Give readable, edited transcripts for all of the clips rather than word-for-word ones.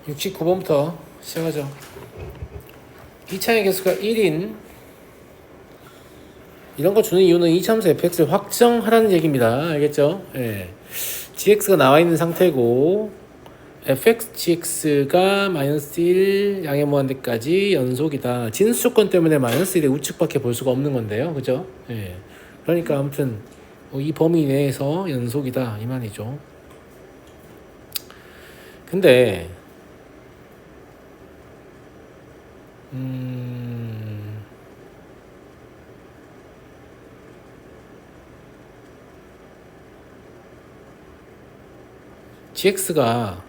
69번부터 시작하죠. 2차의 개수가 1인 이런 거 주는 이유는 이차함수 fx를 확정하라는 얘기입니다. 알겠죠? 예. gx가 나와 있는 상태고 fx, gx가 마이너스 1 양의 무한대까지 연속이다. 진수 조건 때문에 마이너스 1의 우측밖에 볼 수가 없는 건데요. 그죠? 예. 그러니까 아무튼 이 범위 내에서 연속이다 이 말이죠. 근데 gx가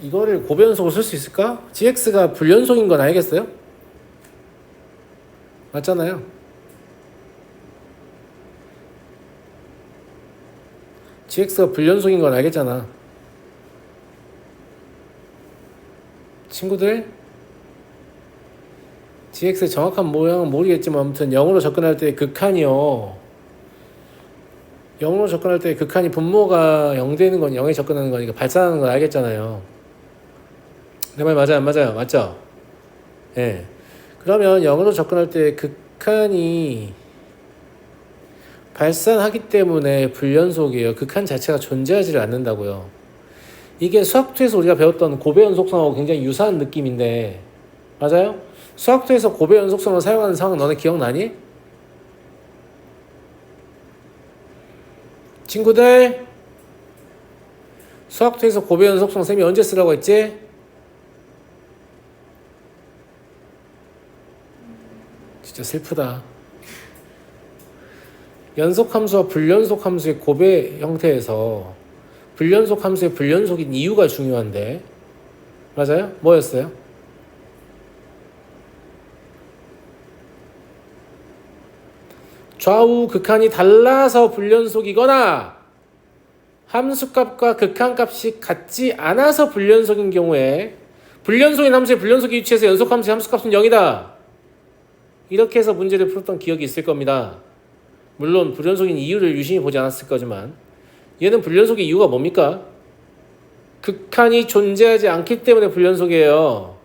이거를 고변속으로 쓸 수 있을까? gx가 불연속인 건 알겠어요? 맞잖아요. gx가 불연속인 건 알겠잖아. 친구들, gx의 정확한 모양은 모르겠지만 아무튼 0으로 접근할 때 극한이요. 0으로 접근할 때 극한이 분모가 0 되는 건 0에 접근하는 거니까 발산하는 건 알겠잖아요. 내 말 맞아요? 안 맞아요? 맞죠? 예. 그러면 0으로 접근할 때 극한이 발산하기 때문에 불연속이에요. 극한 자체가 존재하지를 않는다고요. 이게 수학투에서 우리가 배웠던 고배연속성하고 굉장히 유사한 느낌인데 맞아요? 수학투에서 고배연속성을 사용하는 상황 너네 기억나니? 친구들, 수학투에서 고배연속성 쌤이 언제 쓰라고 했지? 진짜 슬프다. 연속함수와 불연속함수의 고배 형태에서 불연속함수의 불연속인 이유가 중요한데 맞아요? 뭐였어요? 좌우 극한이 달라서 불연속이거나 함수값과 극한값이 같지 않아서 불연속인 경우에 불연속인 함수의 불연속이 위치해서 연속함수의 함수값은 0이다. 이렇게 해서 문제를 풀었던 기억이 있을 겁니다. 물론 불연속인 이유를 유심히 보지 않았을 거지만 얘는 불연속의 이유가 뭡니까? 극한이 존재하지 않기 때문에 불연속이에요.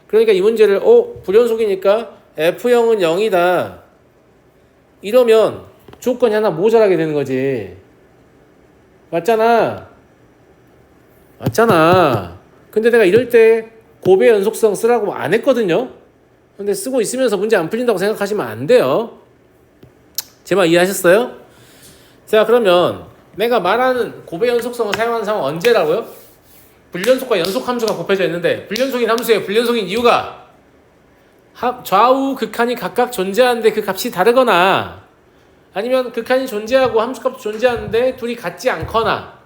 그러니까 이 문제를 불연속이니까 F형은 0이다. 이러면 조건이 하나 모자라게 되는 거지. 맞잖아. 근데 내가 이럴 때 고배 연속성 쓰라고 안 했거든요. 근데 쓰고 있으면서 문제 안 풀린다고 생각하시면 안 돼요. 제 말 이해하셨어요? 자, 그러면 내가 말하는 고배 연속성을 사용하는 상황은 언제라고요? 불연속과 연속함수가 곱해져 있는데 불연속인 함수의 불연속인 이유가 좌우 극한이 각각 존재하는데 그 값이 다르거나 아니면 극한이 존재하고 함수값도 존재하는데 둘이 같지 않거나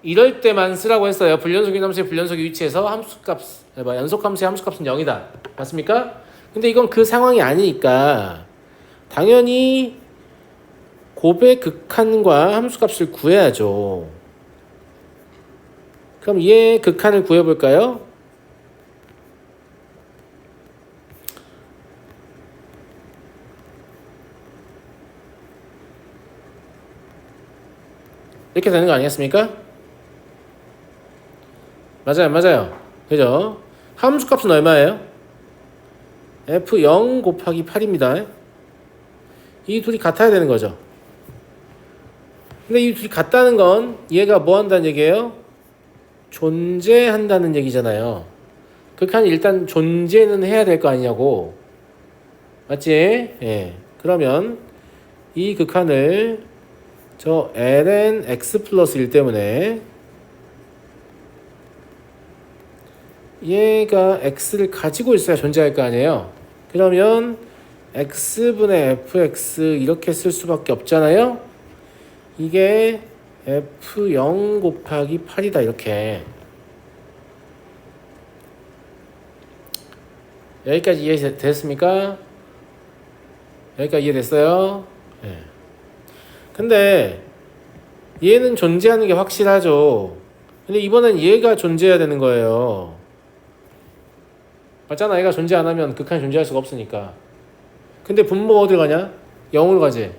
이럴 때만 쓰라고 했어요. 불연속인 함수의 불연속의 위치에서 연속함수의 함수값은 0이다. 맞습니까? 근데 이건 그 상황이 아니니까 당연히 고배 극한과 함수값을 구해야죠. 그럼 얘 극한을 구해볼까요? 이렇게 되는 거 아니겠습니까? 맞아요. 그죠? 함수값은 얼마예요? F0 곱하기 8입니다. 이 둘이 같아야 되는 거죠. 근데 이 둘이 같다는 건 얘가 뭐 한다는 얘기예요? 존재한다는 얘기잖아요. 극한이 일단 존재는 해야 될 거 아니냐고. 맞지? 예. 그러면 이 극한을 저 ln x 플러스 1 때문에 얘가 x를 가지고 있어야 존재할 거 아니에요. 그러면 x분의 fx 이렇게 쓸 수밖에 없잖아요. 이게 f0 곱하기 8이다 이렇게. 여기까지 이해됐습니까? 여기까지 이해됐어요? 네. 근데 얘는 존재하는 게 확실하죠. 근데 이번엔 얘가 존재해야 되는 거예요. 맞잖아. 얘가 존재 안 하면 극한이 존재할 수가 없으니까. 근데 분모가 어디로 가냐? 0으로 가지.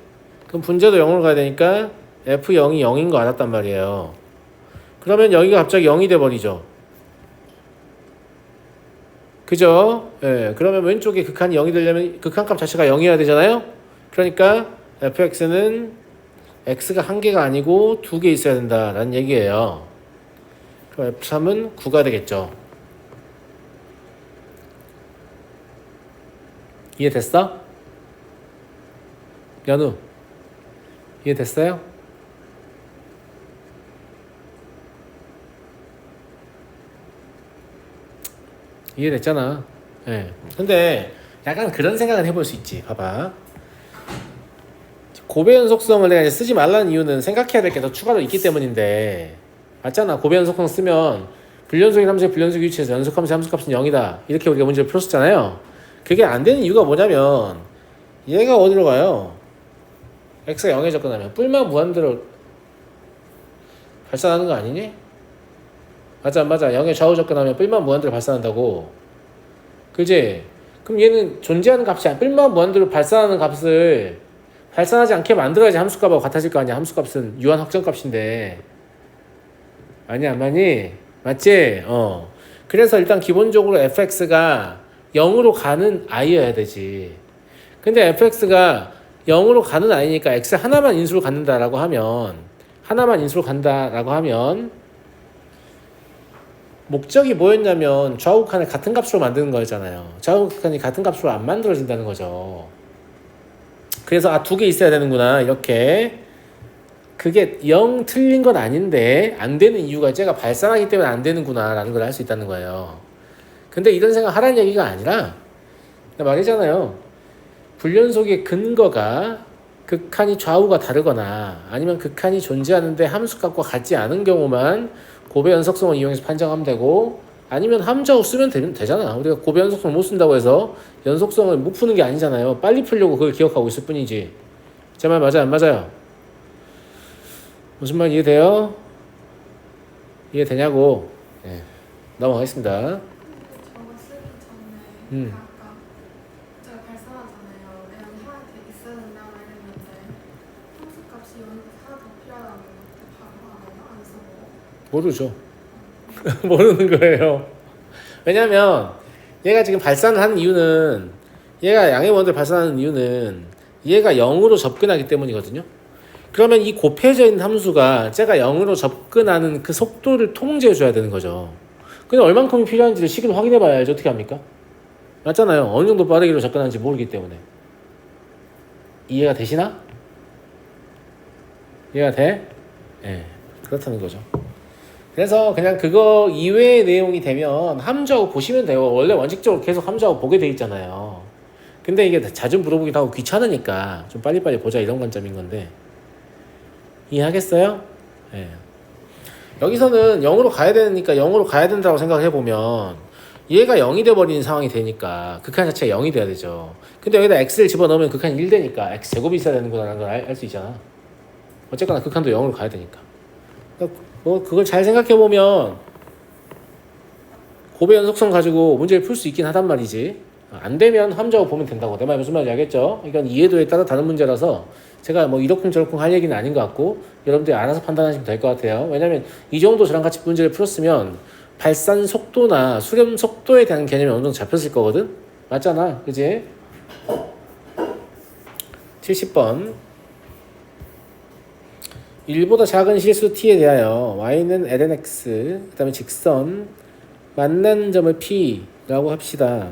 그럼 분자도 0으로 가야 되니까 F0이 0인 거 알았단 말이에요. 그러면 여기가 갑자기 0이 돼버리죠. 그죠? 예, 그러면 왼쪽에 극한이 0이 되려면 극한값 자체가 0이어야 되잖아요. 그러니까 fx는 x가 한 개가 아니고 두 개 있어야 된다라는 얘기예요. 그럼 f3은 9가 되겠죠. 이해됐어? 연우 이해됐어요? 이해됐잖아. 예. 근데 약간 그런 생각은 해볼 수 있지. 봐봐. 고배 연속성을 내가 이제 쓰지 말라는 이유는 생각해야 될 게 더 추가로 있기 때문인데, 맞잖아. 고배 연속성 쓰면 불연속인 함수의 불연속 위치에서 연속함수의 함수값은 0이다. 이렇게 우리가 문제를 풀었었잖아요. 그게 안 되는 이유가 뭐냐면 얘가 어디로 가요? x가 0에 접근하면 뿔만 무한대로 발산하는 거 아니니? 맞아. 0에 좌우 접근하면 뿔만 무한대로 발산한다고. 그지? 그럼 얘는 존재하는 값이 아니야. 뿔만 무한대로 발산하는 값을 발산하지 않게 만들어야지 함수값하고 같아질 거 아니야. 함수값은 유한 확정값인데. 아니 안 맞니? 맞지? 그래서 일단 기본적으로 fx가 0으로 가는 i여야 되지. 근데 fx가 0으로 가는 i니까 x 하나만 인수로 갖는다라고 하면 목적이 뭐였냐면 좌우칸을 같은 값으로 만드는 거였잖아요. 좌우칸이 같은 값으로 안 만들어진다는 거죠. 그래서 두 개 있어야 되는구나 이렇게. 그게 0 틀린 건 아닌데 안 되는 이유가 쟤가 발산하기 때문에 안 되는구나 라는 걸 알 수 있다는 거예요. 근데 이런 생각 하라는 얘기가 아니라 말이잖아요. 불연속의 근거가 극한이 좌우가 다르거나 아니면 극한이 존재하는데 함수값과 같지 않은 경우만 고배 연속성을 이용해서 판정하면 되고, 아니면 함좌우 쓰면 되잖아. 우리가 고배 연속성을 못 쓴다고 해서 연속성을 못 푸는 게 아니잖아요. 빨리 풀려고 그걸 기억하고 있을 뿐이지. 제 말 맞아요? 안 맞아요? 무슨 말 이해돼요? 이해되냐고. 네. 넘어가겠습니다. 저거 쓰기 전에 아까 제가 발산하잖아요. 얘는 하나씩 있어야 된다고 했는데 함수 값이 여기서 하나 더 필요하다는 것도 바로 알아요? 안 쓰고? 모르죠. 모르는 거예요. 왜냐면 얘가 지금 발산을 하는 이유는, 얘가 양의 원을 발산하는 이유는 얘가 0으로 접근하기 때문이거든요. 그러면 이 곱해져 있는 함수가 제가 0으로 접근하는 그 속도를 통제해 줘야 되는 거죠. 근데 얼만큼이 필요한지를 식으로 확인해 봐야지 어떻게 합니까? 맞잖아요. 어느 정도 빠르기로 접근하는지 모르기 때문에. 이해가 되시나? 이해가 돼? 예, 그렇다는 거죠. 그래서 그냥 그거 이외의 내용이 되면 함수하고 보시면 돼요. 원래 원칙적으로 계속 함수하고 보게 돼 있잖아요. 근데 이게 자주 물어보기도 하고 귀찮으니까 좀 빨리빨리 보자 이런 관점인 건데, 이해하겠어요? 예. 여기서는 0으로 가야 되니까 0으로 가야 된다고 생각해 보면 얘가 0이 돼버리는 상황이 되니까 극한 자체가 0이 돼야 되죠. 근데 여기다 x를 집어넣으면 극한이 1 되니까 x 제곱이 있어야 되는구나 라는 걸 알 수 있잖아. 어쨌거나 극한도 0으로 가야 되니까. 뭐 그걸 잘 생각해 보면 고배 연속성 가지고 문제를 풀 수 있긴 하단 말이지. 안 되면 함자고 보면 된다고. 내 말 무슨 말인지 알겠죠? 이건 이해도에 따라 다른 문제라서 제가 뭐 이러쿵저러쿵 할 얘기는 아닌 것 같고, 여러분들이 알아서 판단하시면 될 것 같아요. 왜냐면 이 정도 저랑 같이 문제를 풀었으면 발산 속도나 수렴 속도에 대한 개념이 어느 정도 잡혔을 거거든? 맞잖아. 그지? 70번. 1보다 작은 실수 t에 대하여 y는 lnx, 그 다음에 직선 만나는 점을 p라고 합시다.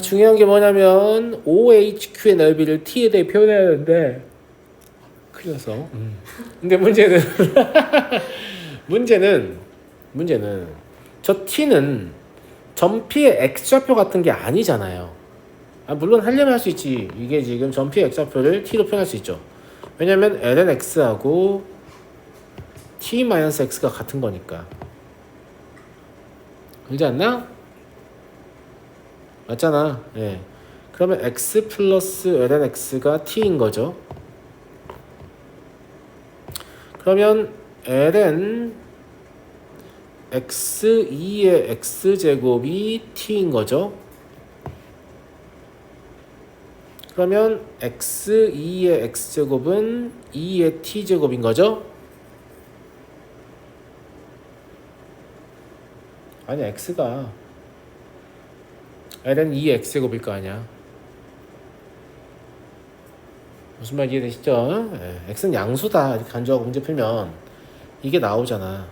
중요한 게 뭐냐면 OHQ의 넓이를 t에 대해 표현해야 되는데 큰일 났어. 근데 문제는 저 t는 점피의 x좌표 같은 게 아니잖아요. 물론 하려면 할 수 있지. 이게 지금 점피의 x좌표를 t로 표현할 수 있죠. 왜냐면 ln x하고 t-x가 같은 거니까. 그렇지 않나? 맞잖아. 예. 그러면 x 플러스 ln x가 t인 거죠. 그러면 ln x2의 x제곱이 t인 거죠. 그러면 x2의 x제곱은 2의 t제곱인 거죠. 아니 x가 ln 2x제곱일 거 아니야. 무슨 말 이해되시죠? x는 양수다 이렇게 간주하고 문제 풀면 이게 나오잖아.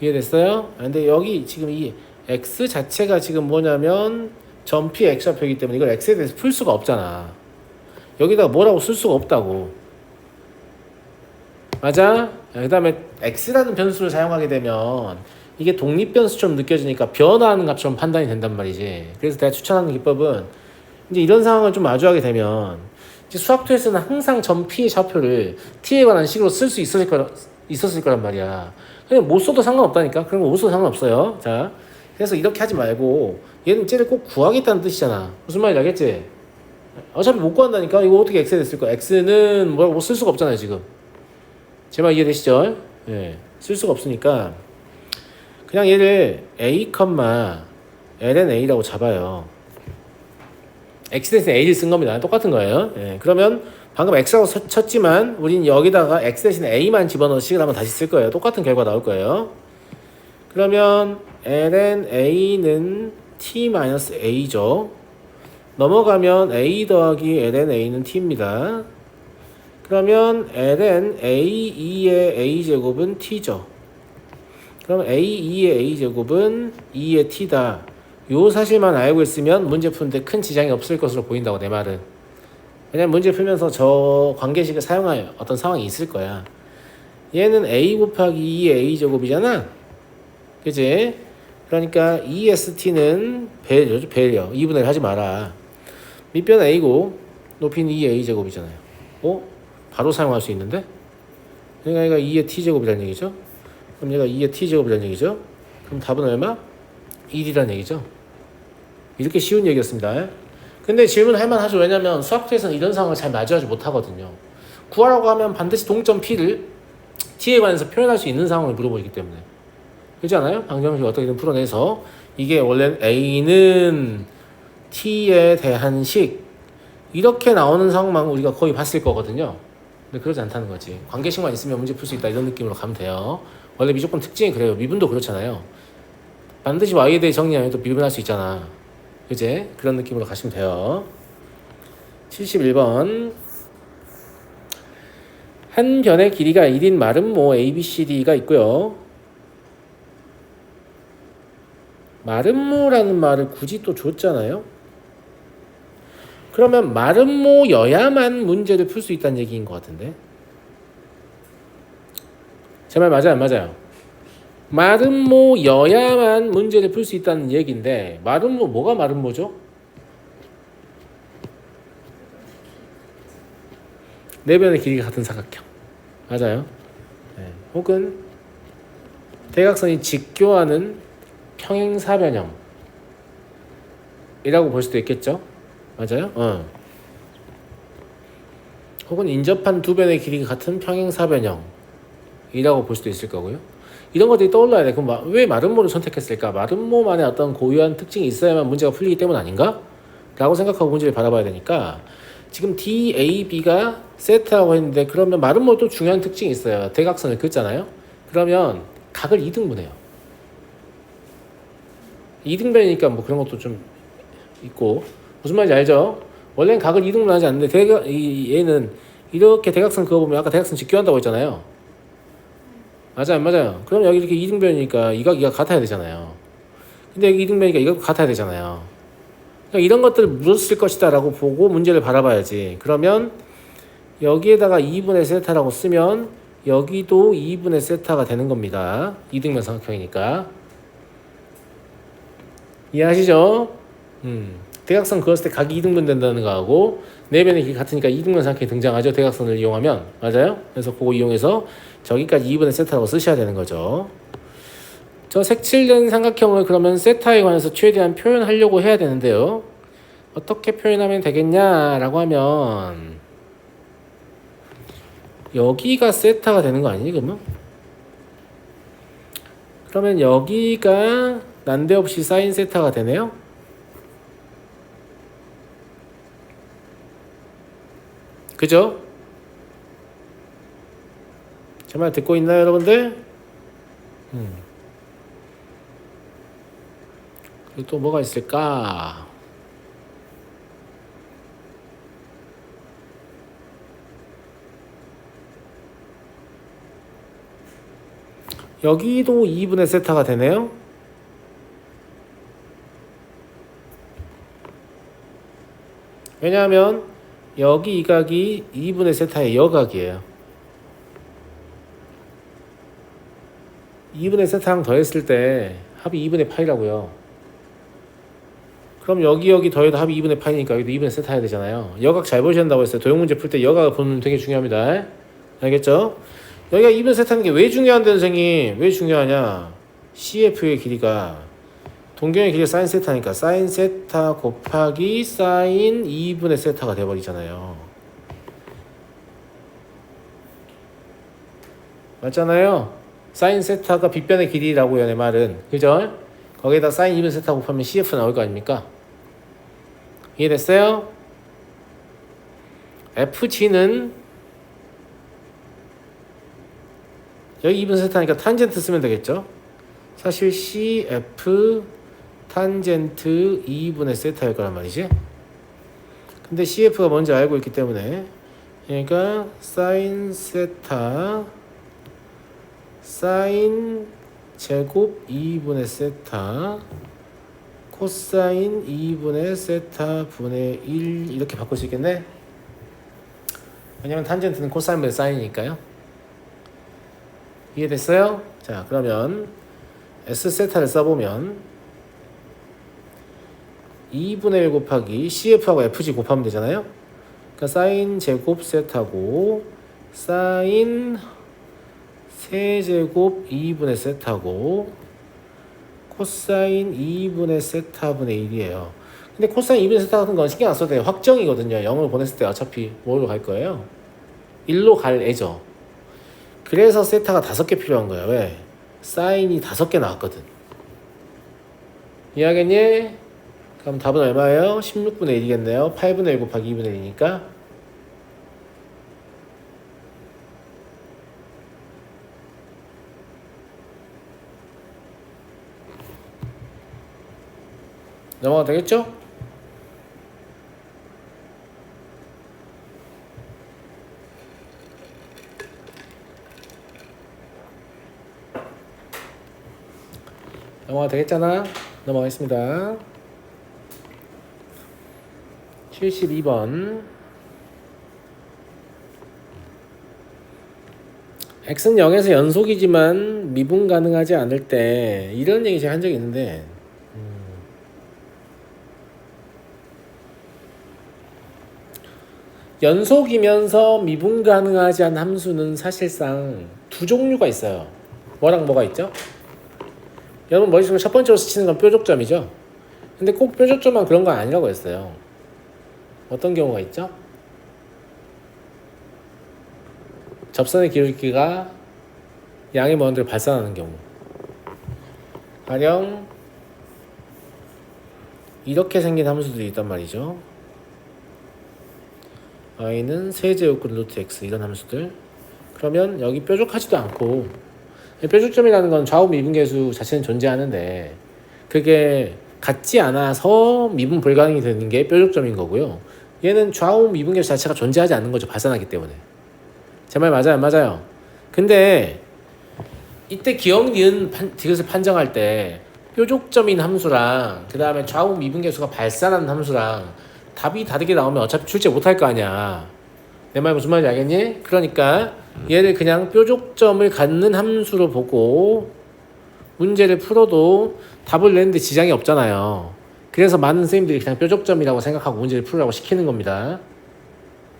이해됐어요? 근데 여기 지금 이 x 자체가 지금 뭐냐면 전피 x좌표이기 때문에 이걸 x에 대해서 풀 수가 없잖아. 여기다가 뭐라고 쓸 수가 없다고. 맞아? 그 다음에 x라는 변수를 사용하게 되면 이게 독립변수처럼 느껴지니까 변화하는 값처럼 판단이 된단 말이지. 그래서 내가 추천하는 기법은 이제 이런 상황을 좀 마주하게 되면 이제 수학투에서는 항상 전피의 좌표를 t에 관한 식으로 쓸 수 있었을 거란 말이야. 그냥 못 써도 상관없다니까. 그런 거 못 써도 상관없어요. 자, 그래서 이렇게 하지 말고 얘는 쟤를 꼭 구하겠다는 뜻이잖아. 무슨 말인지 알겠지? 어차피 못 구한다니까. 이거 어떻게 x에 됐을 거야? x는 뭐라고 쓸 수가 없잖아요 지금. 제 말 이해되시죠? 예, 쓸 수가 없으니까 그냥 얘를 a, ln a라고 잡아요. x 대신 a를 쓴 겁니다. 똑같은 거예요. 예, 그러면 방금 x라고 쳤지만 우린 여기다가 x 대신 a만 집어넣어 식을 한번 다시 쓸 거예요. 똑같은 결과 나올 거예요. 그러면 ln a는 t-a죠. 넘어가면 a 더하기 ln a는 t입니다. 그러면 ln a2의 a제곱은 t죠. 그럼 a2의 a제곱은 2의 t다. 요 사실만 알고 있으면 문제 푸는데 큰 지장이 없을 것으로 보인다고 내 말은. 왜냐면 문제 풀면서 저 관계식을 사용할 어떤 상황이 있을 거야. 얘는 a 곱하기 2의 a제곱이잖아. 그치? 그러니까 2st는 배려 2분의 1 하지 마라. 밑변 a고 높이는 2의 a제곱이잖아요. 바로 사용할 수 있는데? 그러니까 얘가 2의 t제곱이라는 얘기죠. 그럼 얘가 2의 t제곱이라는 얘기죠. 그럼 답은 얼마? 1이라는 얘기죠. 이렇게 쉬운 얘기였습니다. 근데 질문할 만하죠. 왜냐면 수학에서는 이런 상황을 잘 마주하지 못하거든요. 구하라고 하면 반드시 동점 p를 t에 관해서 표현할 수 있는 상황을 물어보기 때문에. 그렇지 않아요? 방정식 어떻게든 풀어내서 이게 원래 a는 t에 대한 식 이렇게 나오는 상황만 우리가 거의 봤을 거거든요. 근데 그러지 않다는 거지. 관계식만 있으면 문제 풀 수 있다 이런 느낌으로 가면 돼요. 원래 미조건 특징이 그래요. 미분도 그렇잖아요. 반드시 y에 대해 정리 안 해도 미분할 수 있잖아. 그제? 그런 느낌으로 가시면 돼요. 71번 한 변의 길이가 1인 마름모 ABCD가 있고요. 마름모라는 말을 굳이 또 줬잖아요. 그러면 마름모여야만 문제를 풀 수 있다는 얘기인 것 같은데. 제 말 맞아요? 안 맞아요? 마름모여야만 문제를 풀 수 있다는 얘기인데 마름모 뭐가 마름모죠? 네 변의 길이가 같은 사각형. 맞아요. 네. 혹은 대각선이 직교하는 평행사변형이라고 볼 수도 있겠죠. 맞아요? 혹은 인접한 두 변의 길이가 같은 평행사변형이라고 볼 수도 있을 거고요. 이런 것들이 떠올라야 돼. 그럼 왜 마름모를 선택했을까? 마름모만의 어떤 고유한 특징이 있어야만 문제가 풀리기 때문 아닌가? 라고 생각하고 문제를 바라봐야 되니까 지금 DAB가 세트라고 했는데 그러면 마름모도 중요한 특징이 있어요. 대각선을 긋잖아요. 그러면 각을 2등분해요. 2등변이니까 뭐 그런 것도 좀 있고 무슨 말인지 알죠? 원래는 각을 2등분하지 않는데 얘는 이렇게 대각선 그어보면 아까 대각선 직교한다고 했잖아요. 맞아요, 안 맞아요? 그럼 여기 이렇게 2등변이니까 이 각이 같아야 되잖아요. 근데 여기 2등변이니까 이거 같아야 되잖아요. 그러니까 이런 것들을 물었을 것이다 라고 보고 문제를 바라봐야지. 그러면 여기에다가 2분의 세타라고 쓰면 여기도 2분의 세타가 되는 겁니다. 2등변 삼각형이니까. 이해하시죠? 대각선 그었을 때 각이 2등분 된다는 거하고 네 변의 길이 같으니까 2등분 삼각형이 등장하죠. 대각선을 이용하면. 맞아요? 그래서 그거 이용해서 저기까지 2분의 세타라고 쓰셔야 되는 거죠. 저 색칠된 삼각형을 그러면 세타에 관해서 최대한 표현하려고 해야 되는데요. 어떻게 표현하면 되겠냐라고 하면 여기가 세타가 되는 거 아니니 그러면? 그러면 여기가 난데없이 사인 세타가 되네요. 그죠? 제 말 듣고 있나요 여러분들? 그리고 또 뭐가 있을까? 여기도 2분의 세타가 되네요. 왜냐하면 여기 이 각이 2분의 세타의 여각이에요. 2분의 세타랑 더했을 때 합이 2분의 파이라고요. 그럼 여기 더해도 합이 2분의 파이니까 여기도 2분의 세타 해야 되잖아요. 여각 잘 보셔야 한다고 했어요. 도형 문제 풀 때 여각을 보면 되게 중요합니다. 알겠죠? 여기가 2분의 세타는 게 왜 중요한데 선생님? 왜 중요하냐? CF의 길이가 동경의 길이가 사인 세타니까 사인 세타 곱하기 사인 2분의 세타가 돼버리잖아요. 맞잖아요? 사인 세타가 빗변의 길이라고요, 내 말은. 그죠? 거기에다 사인 2분의 세타 곱하면 CF 나올 거 아닙니까? 이해됐어요? FG는 여기 2분의 세타니까 탄젠트 쓰면 되겠죠? 사실 CF 탄젠트 2분의 세타일 거란 말이지. 근데 CF가 뭔지 알고 있기 때문에 그러니까 사인 세타 사인 제곱 2분의 세타 코사인 2분의 세타 분의 1 이렇게 바꿀 수 있겠네. 왜냐면 탄젠트는 코사인분의 사인이니까요. 이해됐어요? 자, 그러면 S 세타를 써보면 2분의 1 곱하기 CF하고 FG 곱하면 되잖아요. 그러니까 사인 제곱 세타고 사인 세제곱 2분의 세타고 코사인 2분의 세타분의 1이에요. 근데 코사인 2분의 세타 같은 건 신경 안 써도 돼요. 확정이거든요. 0을 보냈을 때 어차피 뭐로 갈 거예요? 1로 갈 애죠. 그래서 세타가 5개 필요한 거야. 왜? 사인이 5개 나왔거든. 이해하겠니? 그럼 답은 얼마예요? 16분의 1이겠네요. 8분의 1 곱하기 2분의 1이니까. 넘어가 되겠죠? 넘어가 되겠잖아. 넘어가겠습니다. 72번. x는 0에서 연속이지만 미분 가능하지 않을 때 이런 얘기 제가 한 적이 있는데 연속이면서 미분 가능하지 않은 함수는 사실상 두 종류가 있어요. 뭐랑 뭐가 있죠? 여러분 머릿속에 첫 번째로 스치는 건 뾰족점이죠. 근데 꼭 뾰족점만 그런 건 아니라고 했어요. 어떤 경우가 있죠? 접선의 기울기가 양의 먼지를 발산하는 경우. 가령 이렇게 생긴 함수들이 있단 말이죠. y는 세제곱근 루트 x 이런 함수들. 그러면 여기 뾰족하지도 않고 뾰족점이라는 건 좌우 미분계수 자체는 존재하는데 그게 같지 않아서 미분 불가능이 되는 게 뾰족점인 거고요. 얘는 좌우 미분계수 자체가 존재하지 않는 거죠. 발산하기 때문에. 제 말 맞아요? 안 맞아요? 근데 이때 기억, 니은, 디귿을 판정할 때 뾰족점인 함수랑 그 다음에 좌우 미분계수가 발산하는 함수랑 답이 다르게 나오면 어차피 출제 못할 거 아니야. 내 말 무슨 말인지 알겠니? 그러니까 얘를 그냥 뾰족점을 갖는 함수로 보고 문제를 풀어도 답을 내는데 지장이 없잖아요. 그래서 많은 선생님들이 그냥 뾰족점이라고 생각하고 문제를 풀으라고 시키는 겁니다.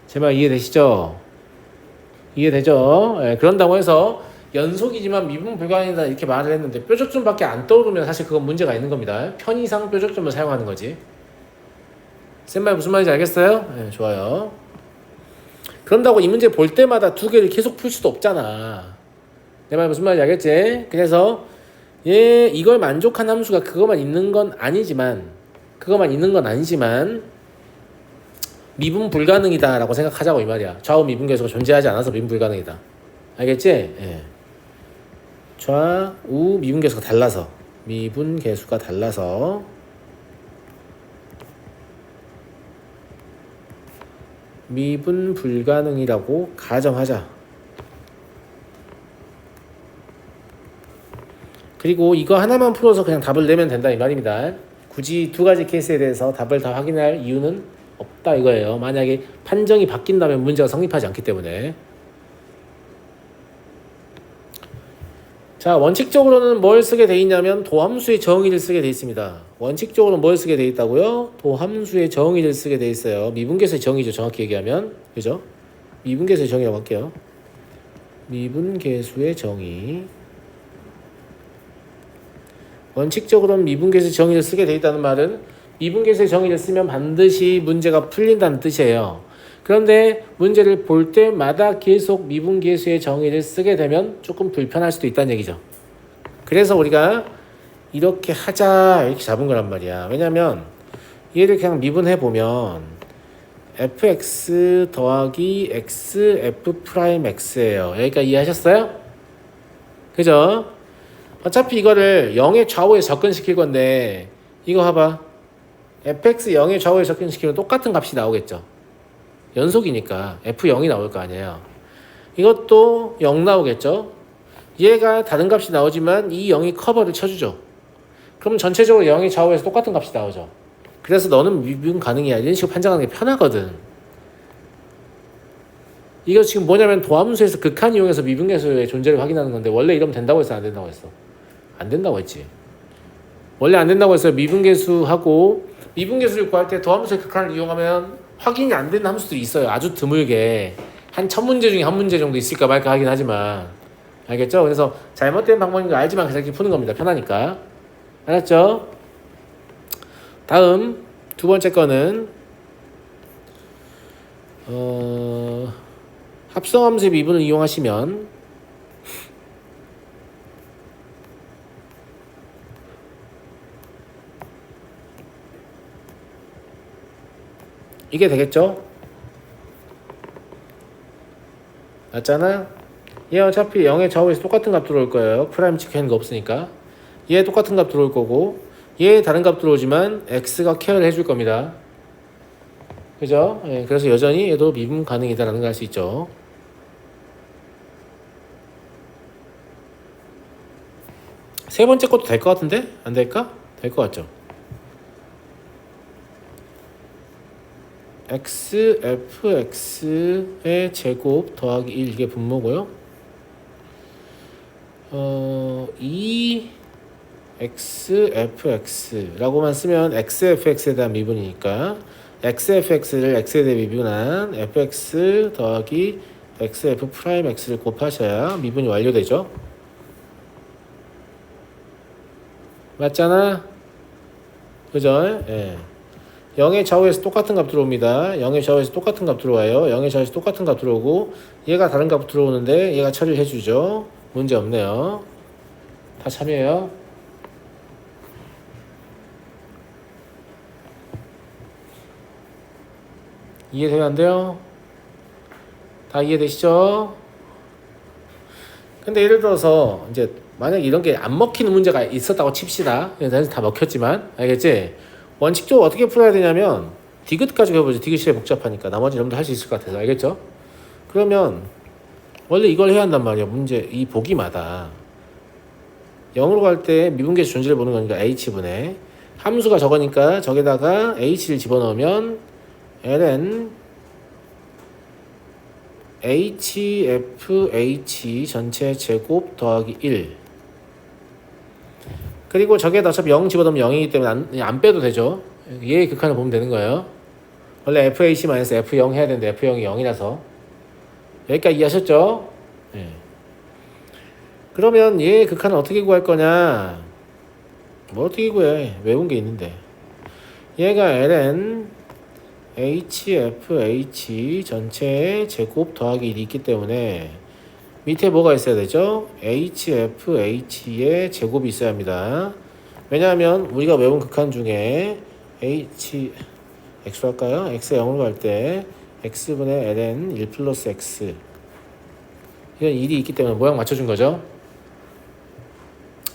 제 말 이해되시죠? 이해되죠? 예, 그런다고 해서 연속이지만 미분 불가능이다 이렇게 말을 했는데 뾰족점밖에 안 떠오르면 사실 그건 문제가 있는 겁니다. 편의상 뾰족점을 사용하는 거지. 쌤말 무슨 말인지 알겠어요? 네, 좋아요. 그런다고 이 문제 볼 때마다 두 개를 계속 풀 수도 없잖아. 내 말 무슨 말인지 알겠지? 그래서 이걸 만족한 함수가 그것만 있는 건 아니지만 미분 불가능이다 라고 생각하자고 이 말이야. 좌우 미분계수가 존재하지 않아서 미분 불가능이다. 알겠지? 예. 좌우 미분계수가 달라서 미분 불가능이라고 가정하자. 그리고 이거 하나만 풀어서 그냥 답을 내면 된다 이 말입니다. 굳이 두 가지 케이스에 대해서 답을 다 확인할 이유는 없다 이거예요. 만약에 판정이 바뀐다면 문제가 성립하지 않기 때문에. 자, 원칙적으로는 뭘 쓰게 돼 있냐면 도함수의 정의를 쓰게 돼 있습니다. 원칙적으로 뭘 쓰게 돼 있다고요? 도함수의 정의를 쓰게 돼 있어요. 미분계수의 정의죠. 정확히 얘기하면. 그죠? 미분계수의 정의라고 할게요. 미분계수의 정의. 원칙적으로는 미분계수의 정의를 쓰게 돼 있다는 말은 미분계수의 정의를 쓰면 반드시 문제가 풀린다는 뜻이에요. 그런데 문제를 볼 때마다 계속 미분계수의 정의를 쓰게 되면 조금 불편할 수도 있다는 얘기죠. 그래서 우리가 이렇게 하자 이렇게 잡은 거란 말이야. 왜냐면 얘를 그냥 미분해 보면 fx 더하기 x f 프라임 x예요. 여기까지 이해하셨어요? 그죠? 어차피 이거를 0의 좌우에 접근시킬 건데 이거 봐봐. fx 0의 좌우에 접근시키면 똑같은 값이 나오겠죠. 연속이니까 f0이 나올 거 아니에요. 이것도 0 나오겠죠. 얘가 다른 값이 나오지만 이 0이 커버를 쳐주죠. 그럼 전체적으로 0의 좌우에서 똑같은 값이 나오죠. 그래서 너는 미분 가능이야 이런 식으로 판정하는 게 편하거든. 이거 지금 뭐냐면 도함수에서 극한 이용해서 미분계수의 존재를 확인하는 건데 원래 이러면 된다고 했어 안 된다고 했어? 안 된다고 했지. 원래 안 된다고 했어요. 미분계수하고 미분계수를 구할 때 도함수의 극한을 이용하면 확인이 안 되는 함수도 있어요. 아주 드물게 한 1000문제 중에 한 문제 정도 있을까 말까 하긴 하지만 알겠죠? 그래서 잘못된 방법인 거 알지만 그렇게 푸는 겁니다. 편하니까. 알았죠? 다음 두 번째 거는 합성함수의 미분을 이용하시면 이게 되겠죠? 맞잖아? 얘 어차피 0의 좌우에서 똑같은 값 들어올 거예요. 프라임 찍혀있는 거 없으니까. 얘 똑같은 값 들어올 거고 얘 다른 값 들어오지만 x가 케어를 해줄 겁니다. 그죠? 예, 그래서 여전히 얘도 미분 가능이다라는 걸 알 수 있죠. 세 번째 것도 될 것 같은데? 안 될까? 될 것 같죠? x fx의 제곱 더하기 1 이게 분모고요. 2 x fx라고만 쓰면 x fx에 대한 미분이니까 x fx를 x에 대해 미분한 fx 더하기 x f 프라임 x를 곱하셔야 미분이 완료되죠. 맞잖아? 그죠? 예. 0의 좌우에서 똑같은 값 들어옵니다. 0의 좌우에서 똑같은 값 들어와요. 0의 좌우에서 똑같은 값 들어오고 얘가 다른 값 들어오는데 얘가 처리를 해주죠. 문제 없네요. 다 참여해요. 이해돼요? 안 돼요? 다 이해되시죠? 근데 예를 들어서 이제 만약에 이런 게 안 먹히는 문제가 있었다고 칩시다. 그래서 다 먹혔지만 알겠지? 원칙적으로 어떻게 풀어야 되냐면 디귿 가지고 해보죠. 디귿이 복잡하니까 나머지 여러분들 할 수 있을 것 같아서 알겠죠? 그러면 원래 이걸 해야 한단 말이야. 문제 이 보기마다 0으로 갈 때 미분계수 존재를 보는 거니까 h분의 함수가 저거니까 저기다가 h를 집어넣으면 ln hfh 전체 제곱 더하기 1 그리고 저기에다 어차피 0 집어넣으면 0이기 때문에 안 빼도 되죠. 얘의 극한을 보면 되는 거예요. 원래 fh-f0 해야 되는데 f0이 0이라서 여기까지 이해하셨죠? 네. 그러면 얘의 극한은 어떻게 구할 거냐? 뭐 어떻게 구해? 외운 게 있는데 얘가 ln hfh 전체의 제곱 더하기 1이 있기 때문에 밑에 뭐가 있어야 되죠? hfh의 제곱이 있어야 합니다. 왜냐하면 우리가 외운 극한 중에 x로 할까요? x가 0으로 갈 때 x분의 ln 1 플러스 x 이건 1이 있기 때문에 모양 맞춰준 거죠.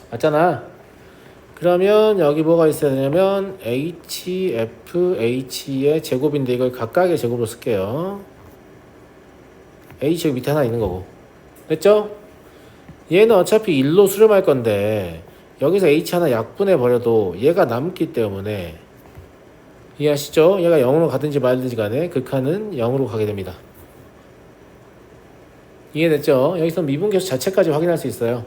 맞잖아. 그러면 여기 뭐가 있어야 되냐면 HFH의 제곱인데 이걸 각각의 제곱으로 쓸게요. H 여기 밑에 하나 있는 거고. 됐죠? 얘는 어차피 1로 수렴할 건데 여기서 H 하나 약분해 버려도 얘가 남기 때문에 이해하시죠? 얘가 0으로 가든지 말든지 간에 극한은 0으로 가게 됩니다. 이해됐죠? 여기서 미분계수 자체까지 확인할 수 있어요.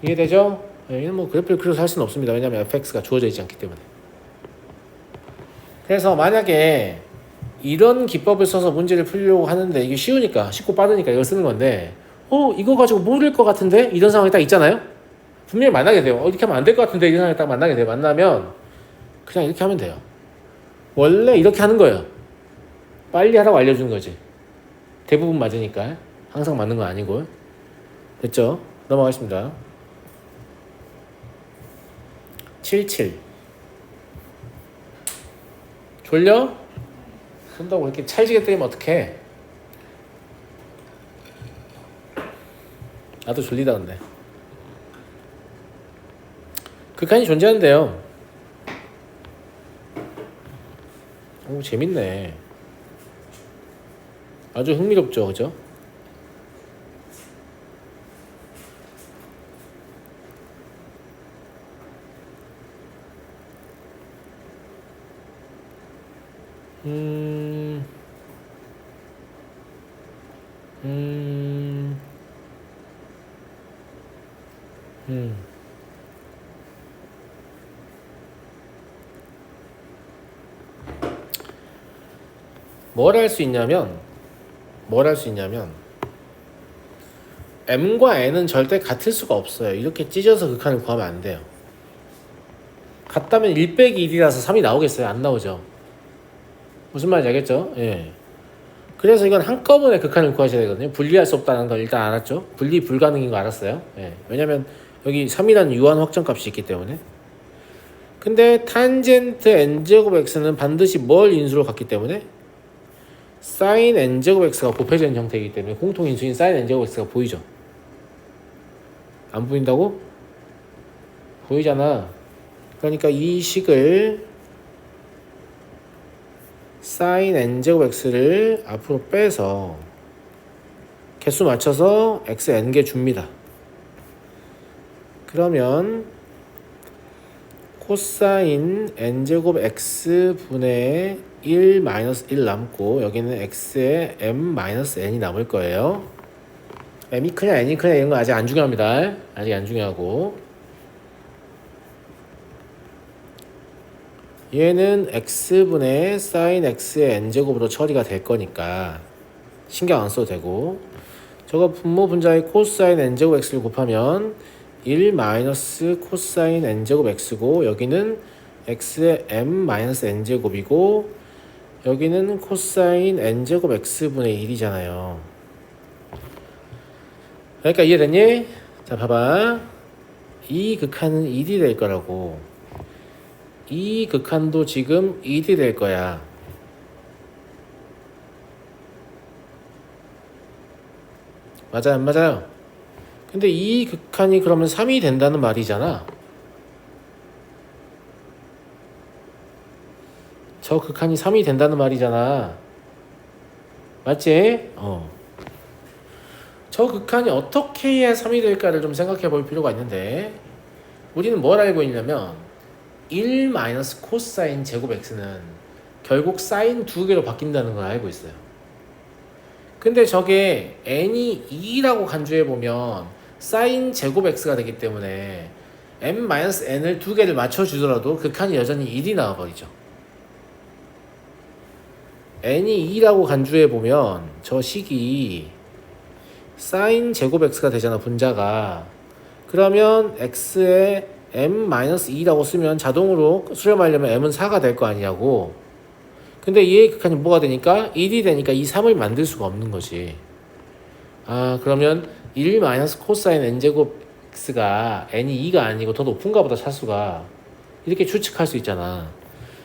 이해되죠? 여기는 뭐 그래프를 그려서 할 수는 없습니다. 왜냐하면 fx가 주어져 있지 않기 때문에. 그래서 만약에 이런 기법을 써서 문제를 풀려고 하는데 이게 쉬우니까 쉽고 빠르니까 이걸 쓰는 건데 이거 가지고 모를 것 같은데? 이런 상황이 딱 있잖아요? 분명히 만나게 돼요. 이렇게 하면 안 될 것 같은데 이런 상황이 딱 만나게 돼요. 만나면 그냥 이렇게 하면 돼요. 원래 이렇게 하는 거예요. 빨리 하라고 알려주는 거지. 대부분 맞으니까. 항상 맞는 건 아니고. 됐죠? 넘어가겠습니다. 77. 졸려? 손다고 이렇게 찰지게 때리면 어떡해? 나도 졸리다 근데. 극한이 존재한대요. 오, 재밌네. 아주 흥미롭죠, 그죠? 음, 음, 음. 뭘 할 수 있냐면 m과 n은 절대 같을 수가 없어요. 이렇게 찢어서 극한을 구하면 안 돼요. 같다면 1 빼기 1이라서 3이 나오겠어요? 안 나오죠. 무슨 말인지 알겠죠? 예. 그래서 이건 한꺼번에 극한을 구하셔야 되거든요. 분리할 수 없다는 걸 일단 알았죠? 분리 불가능인 거 알았어요? 예. 왜냐면 여기 3이라는 유한 확정값이 있기 때문에. 근데 탄젠트 n제곱 x는 반드시 뭘 인수로 갖기 때문에 sin n제곱 x가 곱해지는 형태이기 때문에 공통인수인 sin n제곱 x가 보이죠? 안 보인다고? 보이잖아. 그러니까 이 식을 sin n제곱 x를 앞으로 빼서 개수 맞춰서 x n개 줍니다. 그러면 코사인 n제곱 x분의 1 마이너스 1 남고 여기는 x에 m 마이너스 n이 남을 거예요. m이 크냐 n이 크냐 이런 거 아직 안 중요합니다. 아직 안 중요하고 얘는 x분의 sin x의 n제곱으로 처리가 될 거니까 신경 안 써도 되고 저거 분모 분자의 코사인 n제곱 x를 곱하면 1 마이너스 코사인 n제곱 x고 여기는 x의 m 마이너스 n제곱이고 여기는 코사인 n제곱 x분의 1이잖아요. 그러니까 이해됐니? 자 봐봐. 이 극한은 1이 될 거라고. 이 극한도 지금 1이 될 거야. 맞아요 안 맞아요? 근데 이 극한이 그러면 3이 된다는 말이잖아. 저 극한이 3이 된다는 말이잖아. 맞지? 저 극한이 어떻게 해야 3이 될까를 좀 생각해 볼 필요가 있는데 우리는 뭘 알고 있냐면 1 마이너스 코사인 제곱 x는 결국 사인 두 개로 바뀐다는 걸 알고 있어요. 근데 저게 n이 2라고 간주해 보면 사인 제곱 x가 되기 때문에 m 마이너스 n을 두 개를 맞춰주더라도 극한이 여전히 1이 나와버리죠. n이 2라고 간주해 보면 저 식이 사인 제곱 x가 되잖아 분자가. 그러면 x에 m-2라고 쓰면 자동으로 수렴하려면 m은 4가 될 거 아니냐고. 근데 얘의 극한이 뭐가 되니까 1이 되니까 이 3을 만들 수가 없는 거지. 아 그러면 1 마이너스 코사인 n제곱 x가 n이 2가 아니고 더 높은가 보다 차수가. 이렇게 추측할 수 있잖아.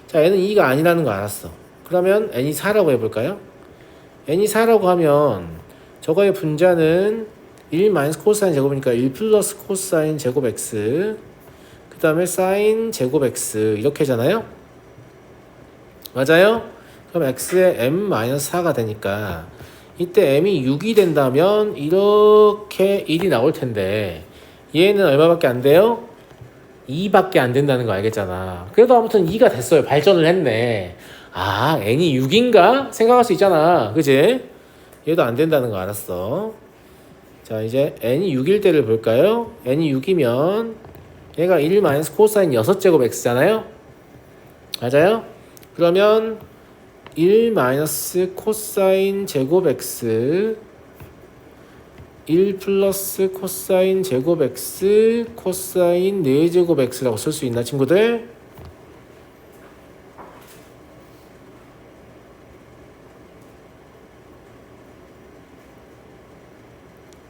자 n은 2가 아니라는 거 알았어. 그러면 n이 4라고 해볼까요? n이 4라고 하면 저거의 분자는 1 마이너스 코사인 제곱이니까 1 플러스 코사인 제곱 x 그 다음에 사인 제곱 x 이렇게잖아요. 맞아요? 그럼 x에 m-4가 되니까 이때 m이 6이 된다면 이렇게 1이 나올 텐데 얘는 얼마밖에 안 돼요? 2밖에 안 된다는 거 알겠잖아. 그래도 아무튼 2가 됐어요. 발전을 했네. 아, n이 6인가? 생각할 수 있잖아. 그치? 얘도 안 된다는 거 알았어. 자, 이제 n이 6일 때를 볼까요? n이 6이면 얘가 1 마이너스 코사인 6제곱 x잖아요? 맞아요? 그러면 1 마이너스 코사인 제곱 x 1 플러스 코사인 제곱 x 코사인 4제곱 x라고 쓸 수 있나 친구들?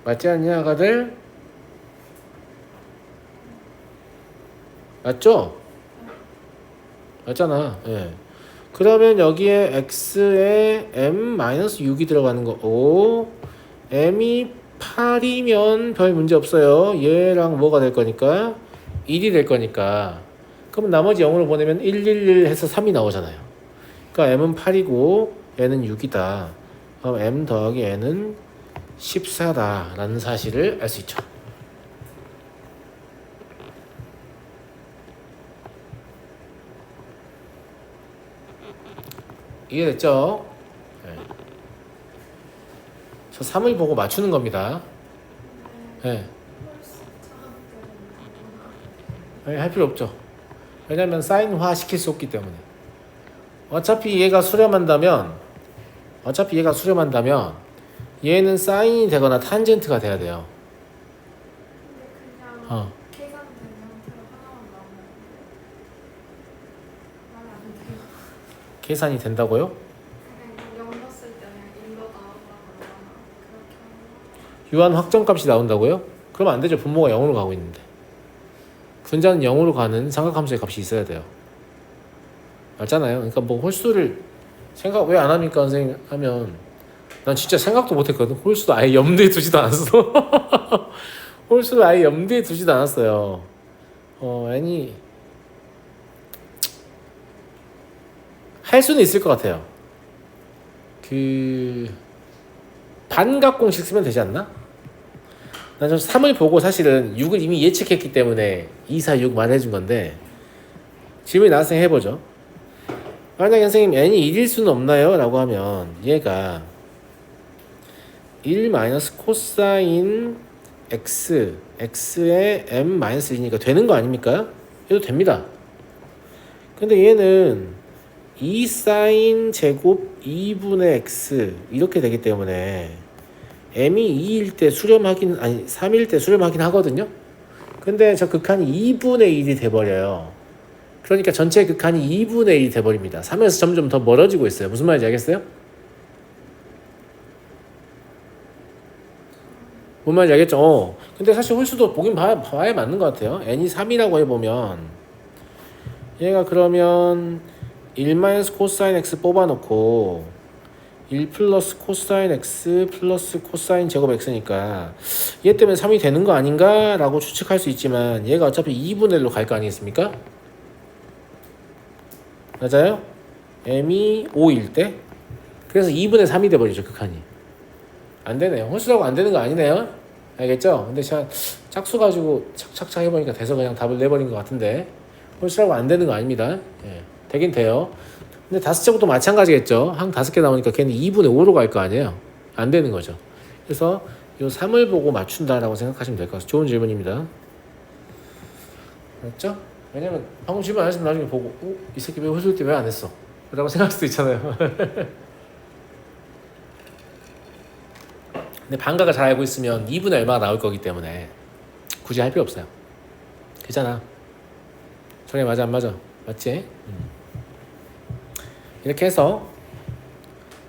맞지 않냐 아가들? 맞죠? 맞잖아. 예. 그러면 여기에 x에 m-6이 들어가는 거. 오, m이 8이면 별 문제 없어요. 얘랑 뭐가 될 거니까? 1이 될 거니까. 그럼 나머지 0으로 보내면 111 해서 3이 나오잖아요. 그러니까 m은 8이고 n은 6이다. 그럼 m 더하기 n은 14다 라는 사실을 알 수 있죠. 이해됐죠? 네. 저 3을 보고 맞추는 겁니다. 네. 할 필요 없죠. 왜냐면 사인화 시킬 수 없기 때문에. 어차피 얘가 수렴한다면 얘는 사인이 되거나 탄젠트가 돼야 돼요. 근데 그냥 어. 계산된 형태로 하나만 나오면 말이 안 돼요. 계산이 된다고요? 그냥 0 넣었을 때 그냥 1로 나온다거나 그렇게 하는 거. 유한 확정값이 나온다고요? 그러면 안 되죠. 분모가 0으로 가고 있는데. 분자는 0으로 가는 삼각함수의 값이 있어야 돼요. 맞잖아요. 그러니까 뭐 홀수를 생각 왜 안 합니까 선생님 하면 난 진짜 생각도 못 했거든. 홀수도 아예 염두에 두지도 않았어. 홀수를 아예 염두에 두지도 않았어요. n이 할 수는 있을 것 같아요. 그 반각 공식 쓰면 되지 않나? 난 좀 3을 보고 사실은 6을 이미 예측했기 때문에 2, 4, 6 말해준 건데 질문이 나왔으니 해보죠. 만약에 선생님 n이 1일 수는 없나요? 라고 하면 얘가 1 마이너스 코사인 x x에 m 마이너스 1이니까 되는 거 아닙니까? 해도 됩니다. 근데 얘는 2 사인 제곱 2분의 x 이렇게 되기 때문에 m이 2일 때 수렴하긴 아니 3일 때 수렴하긴 하거든요. 근데 저 극한이 2분의 1이 돼버려요. 그러니까 전체 극한이 2분의 1이 돼버립니다. 3에서 점점 더 멀어지고 있어요. 무슨 말인지 알겠어요? 뭔 말인지 알겠죠? 근데 사실 홀수도 보긴 봐야 맞는 것 같아요. n이 3이라고 해보면 얘가 그러면 1 마이너스 코사인 x 뽑아놓고 1 플러스 코사인 x 플러스 코사인 제곱 x니까 얘 때문에 3이 되는 거 아닌가? 라고 추측할 수 있지만 얘가 어차피 2분의 1로 갈 거 아니겠습니까? 맞아요? m이 5일 때 그래서 2분의 3이 돼버리죠 극한이. 안 되네요. 홀수라고 안 되는 거 아니네요. 알겠죠? 근데 제가 짝수 가지고 착착착 해보니까 돼서 그냥 답을 내버린 것 같은데 홀수라고 안 되는 거 아닙니다. 예, 되긴 돼요. 근데 5제곱도 마찬가지겠죠. 항 5개 나오니까 걔는 2분의 5로 갈 거 아니에요. 안 되는 거죠. 그래서 이 3을 보고 맞춘다라고 생각하시면 될 것 같아요. 좋은 질문입니다. 맞죠? 왜냐면 방금 질문 안 했으면 나중에 보고 이 새끼 왜 홀수 때 왜 안 했어? 라고 생각할 수도 있잖아요. 근데 반각을 잘 알고 있으면 2분의 얼마가 나올 거기 때문에 굳이 할 필요 없어요. 그잖아. 저게 맞아 안 맞아? 맞지? 이렇게 해서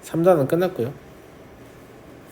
3단은 끝났고요.